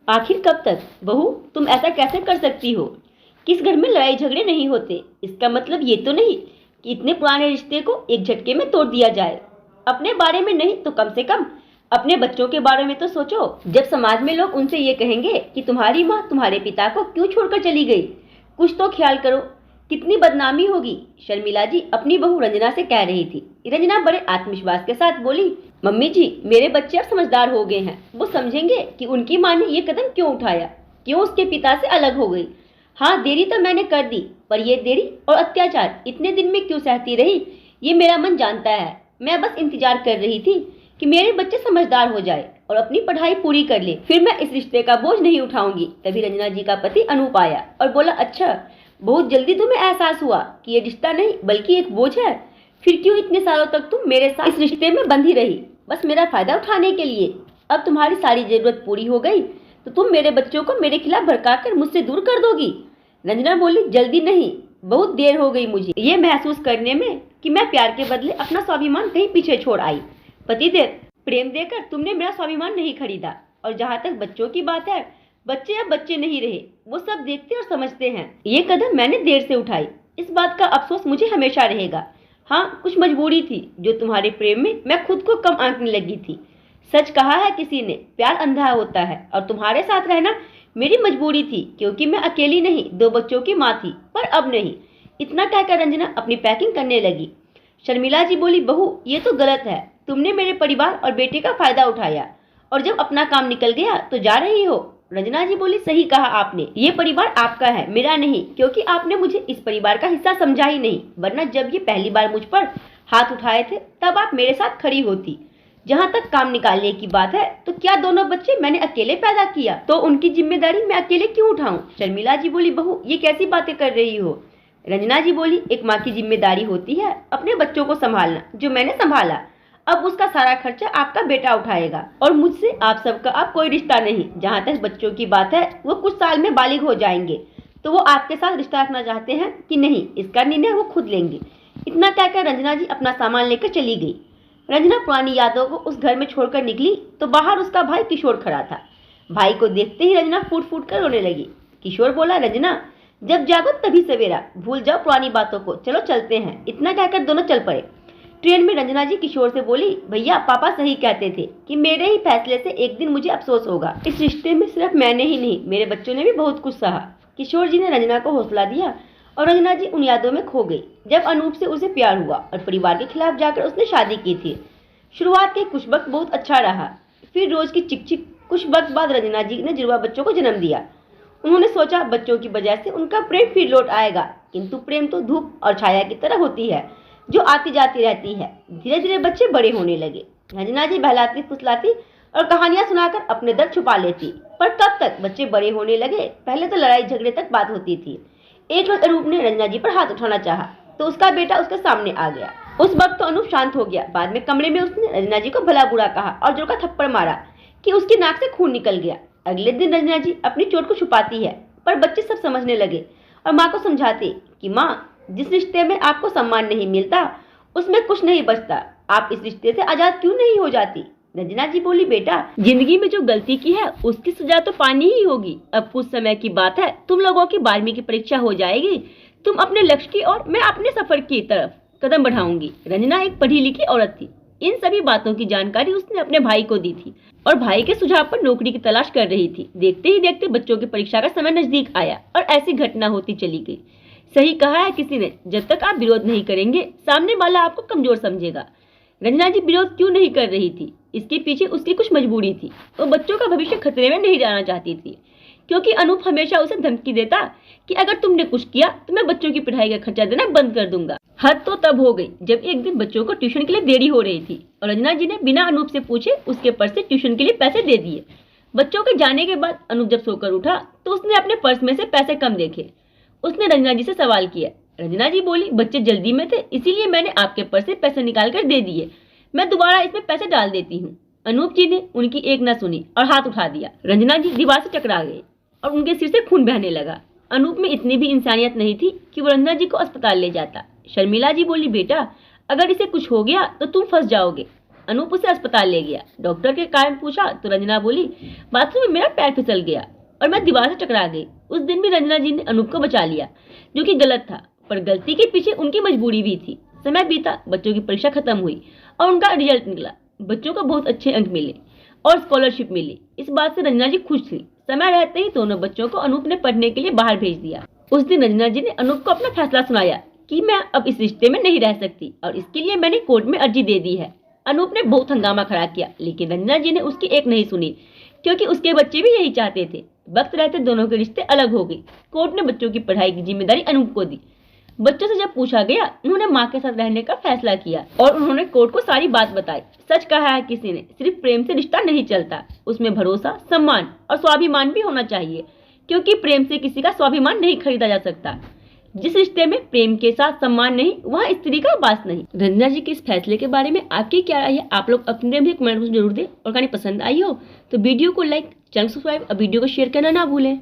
आखिर कब तक? बहू, तुम ऐसा कैसे कर सकती हो? किस घर में लड़ाई झगड़े नहीं होते? इसका मतलब ये तो नहीं कि इतने पुराने रिश्ते को एक झटके में तोड़ दिया जाए। अपने बारे में नहीं तो कम से कम अपने बच्चों के बारे में तो सोचो। जब समाज में लोग उनसे ये कहेंगे कि तुम्हारी माँ तुम्हारे पिता को क्यों छोड़कर चली गई, कुछ तो ख्याल करो, कितनी बदनामी होगी। शर्मिला जी अपनी बहू रंजना से कह रही थी। रंजना बड़े आत्मविश्वास के साथ बोली, मम्मी जी, मेरे बच्चे अब समझदार हो गए हैं। वो समझेंगे कि उनकी माँ ने ये कदम क्यों उठाया, क्यों उसके पिता से अलग हो गई। हाँ, देरी तो मैंने कर दी, पर ये देरी और अत्याचार इतने दिन में क्यों सहती रही, ये मेरा मन जानता है। मैं बस इंतजार कर रही थी कि मेरे बच्चे समझदार हो जाए और अपनी पढ़ाई पूरी कर ले, फिर मैं इस रिश्ते का बोझ नहीं उठाऊंगी। तभी रंजना जी का पति अनूप आया और बोला, अच्छा, बहुत जल्दी तुम्हें एहसास हुआ कि ये रिश्ता नहीं बल्कि एक बोझ है। फिर क्यों इतने सालों तक तुम मेरे साथ इस रिश्ते में बंधी रही, बस मेरा फायदा उठाने के लिए? अब तुम्हारी सारी जरूरत पूरी हो गई तो तुम मेरे बच्चों को मेरे खिलाफ भड़काकर मुझसे दूर कर दोगी? रंजना बोली, जल्दी नहीं, बहुत देर हो गई मुझे ये महसूस करने में कि मैं प्यार के बदले अपना स्वाभिमान कहीं पीछे छोड़ आई। पतिदेव, प्रेम देकर तुमने मेरा स्वाभिमान नहीं खरीदा। और जहाँ तक बच्चों की बात है, बच्चे अब बच्चे नहीं रहे, वो सब देखते और समझते हैं। ये कदम मैंने देर से उठाई, इस बात का अफसोस मुझे हमेशा रहेगा। हाँ, कुछ मजबूरी थी जो तुम्हारे प्रेम में मैं खुद को कम आंकने लगी थी। सच कहा है किसी ने, प्यार अंधा होता है, और तुम्हारे साथ रहना मेरी मजबूरी थी, क्योंकि मैं अकेली नहीं, 2 बच्चों की माँ थी। पर अब नहीं। इतना कहकर रंजना अपनी पैकिंग करने लगी। शर्मिला जी बोली, बहू, ये तो गलत है। तुमने मेरे परिवार और बेटे का फायदा उठाया और जब अपना काम निकल गया तो जा रही हो। रंजना जी बोली, सही कहा आपने, ये परिवार आपका है, मेरा नहीं, क्योंकि आपने मुझे इस परिवार का हिस्सा समझा ही नहीं, वरना जब ये पहली बार मुझ पर हाथ उठाए थे तब आप मेरे साथ खड़ी होती। जहाँ तक काम निकालने की बात है, तो क्या दोनों बच्चे मैंने अकेले पैदा किया, तो उनकी जिम्मेदारी मैं अकेले क्यों उठाऊं? शर्मिला जी बोली, बहू, ये कैसी बातें कर रही हो? रंजना जी बोली, एक माँ की जिम्मेदारी होती है अपने बच्चों को संभालना, जो मैंने संभाला। अब उसका सारा खर्चा आपका बेटा उठाएगा और मुझसे आप सबका अब कोई रिश्ता नहीं। जहाँ तक बच्चों की बात है, वो कुछ साल में बालिग हो जाएंगे, तो वो आपके साथ रिश्ता रखना चाहते हैं कि नहीं, इसका निर्णय वो खुद लेंगे। इतना कहकर रंजना जी अपना सामान लेकर चली गई। रंजना पुरानी यादों को उस घर में छोड़कर निकली तो बाहर उसका भाई किशोर खड़ा था। भाई को देखते ही रंजना फूट फूट कर रोने लगी। किशोर बोला, रंजना, जब जागो तभी सवेरा, भूल जाओ पुरानी बातों को, चलो चलते हैं। इतना कहकर दोनों चल पड़े। ट्रेन में रंजना जी किशोर से बोली, भैया, पापा सही कहते थे कि मेरे ही फैसले से एक दिन मुझे अफसोस होगा। इस रिश्ते में सिर्फ मैंने ही नहीं, मेरे बच्चों ने भी बहुत कुछ सहा। किशोर जी ने रंजना को हौसला दिया और रंजना जी उन यादों में खो गई जब अनूप से उसे प्यार हुआ और परिवार के खिलाफ जाकर उसने शादी की थी। शुरुआत के कुछ वक्त बहुत अच्छा रहा, फिर रोज की चिक चिक। कुछ वक्त बाद रंजना जी ने जुड़वा बच्चों को जन्म दिया। उन्होंने सोचा बच्चों की वजह से उनका प्रेम फिर लौट आएगा, किंतु प्रेम तो धूप और छाया की तरह होती है जो आती जाती रहती है। धीरे धीरे बच्चे बड़े होने लगे। रंजना जी बहलाती फुसलाती और कहानियां सुनाकर अपने दर्द छुपा लेती। पर कब तक बच्चे बड़े होने लगे, पहले तो लड़ाई झगड़े तक बात होती थी। एक रोज अनूप ने रंजना जी पर हाथ उठाना चाहा तो उसका बेटा उसके सामने आ गया। उस वक्त तो अनूप शांत हो गया। बाद में कमरे में उसने रंजना जी को भला बुरा कहा और जोर का थप्पड़ मारा कि उसकी नाक से खून निकल गया। अगले दिन रंजना जी अपनी चोट को छुपाती है, पर बच्चे सब समझने लगे और माँ को समझाते कि माँ, जिस रिश्ते में आपको सम्मान नहीं मिलता उसमें कुछ नहीं बचता, आप इस रिश्ते से आजाद क्यों नहीं हो जाती? रंजना जी बोली, बेटा, जिंदगी में जो गलती की है उसकी सजा तो पानी ही होगी। अब कुछ समय की बात है, तुम लोगों की 12वीं की परीक्षा हो जाएगी, तुम अपने लक्ष्य की और मैं अपने सफर की तरफ कदम बढ़ाऊंगी। रंजना एक पढ़ी लिखी औरत थी। इन सभी बातों की जानकारी उसने अपने भाई को दी थी और भाई के सुझाव पर नौकरी की तलाश कर रही थी। देखते ही देखते बच्चों की परीक्षा का समय नजदीक आया और ऐसी घटना होती चली गई। सही कहा है किसी ने, जब तक आप विरोध नहीं करेंगे सामने वाला आपको कमजोर समझेगा। रंजना जी विरोध क्यों नहीं कर रही थी, इसके पीछे उसकी कुछ मजबूरी थी। वो बच्चों का भविष्य खतरे में नहीं जाना चाहती थी, क्योंकि अनूप हमेशा उसे धमकी देता कि अगर तुमने कुछ किया तो मैं बच्चों की पढ़ाई का खर्चा देना बंद कर दूंगा। हद तो तब हो गई जब एक दिन बच्चों को ट्यूशन के लिए देरी हो रही थी और रंजना जी ने बिना अनूप से पूछे उसके पर्स से ट्यूशन के लिए पैसे दे दिए। बच्चों के जाने के बाद अनूप जब सोकर उठा तो उसने अपने पर्स में से पैसे कम देखे। उसने रंजना जी से सवाल किया। रंजना जी बोली, बच्चे जल्दी में थे, इसीलिए मैंने आपके पर्स से पैसे निकाल कर दे दिए, मैं दोबारा इसमें पैसे डाल देती हूँ। अनूप जी ने उनकी एक न सुनी और हाथ उठा दिया। रंजना जी दीवार से टकरा गए और उनके सिर से खून बहने लगा। अनूप में इतनी भी इंसानियत नहीं थी कि वो रंजना जी को अस्पताल ले जाता। शर्मिला जी बोली, बेटा, अगर इसे कुछ हो गया तो तुम फंस जाओगे। अनूप उसे अस्पताल ले गया। डॉक्टर के कारण पूछा तो रंजना बोली, बाथरूम में मेरा पैर फिसल गया और मैं दीवार से टकरा गई। उस दिन भी रंजना जी ने अनूप को बचा लिया, जो कि गलत था, पर गलती के पीछे उनकी मजबूरी भी थी। समय बीता, बच्चों की परीक्षा खत्म हुई और उनका रिजल्ट निकला। बच्चों को बहुत अच्छे अंक मिले और स्कॉलरशिप मिली। इस बात से रंजना जी खुश थी। समय रहते ही दोनों बच्चों को अनूप ने पढ़ने के लिए बाहर भेज दिया। उस दिन रंजना जी ने अनूप को अपना फैसला सुनाया कि मैं अब इस रिश्ते में नहीं रह सकती और इसके लिए मैंने कोर्ट में अर्जी दे दी है। अनूप ने बहुत हंगामा खड़ा किया, लेकिन रंजना जी ने उसकी एक नहीं सुनी, क्योंकि उसके बच्चे भी यही चाहते थे। वक्त रहते दोनों के रिश्ते अलग हो गए। कोर्ट ने बच्चों की पढ़ाई की जिम्मेदारी अनूप को दी। बच्चों से जब पूछा गया, उन्होंने माँ के साथ रहने का फैसला किया और उन्होंने कोर्ट को सारी बात बताई। सच कहा है किसी ने, सिर्फ प्रेम से रिश्ता नहीं चलता, उसमें भरोसा, सम्मान और स्वाभिमान भी होना चाहिए, क्योंकि प्रेम से किसी का स्वाभिमान नहीं खरीदा जा सकता। जिस रिश्ते में प्रेम के साथ सम्मान नहीं, वहाँ स्त्री का वास नहीं। रंजना जी के इस फैसले के बारे में आपकी क्या राय है? आप लोग अपने भी कमेंट में जरूर दें। और कहानी पसंद आई हो तो वीडियो को लाइक, चैनल सब्सक्राइब और वीडियो को शेयर करना ना भूलें।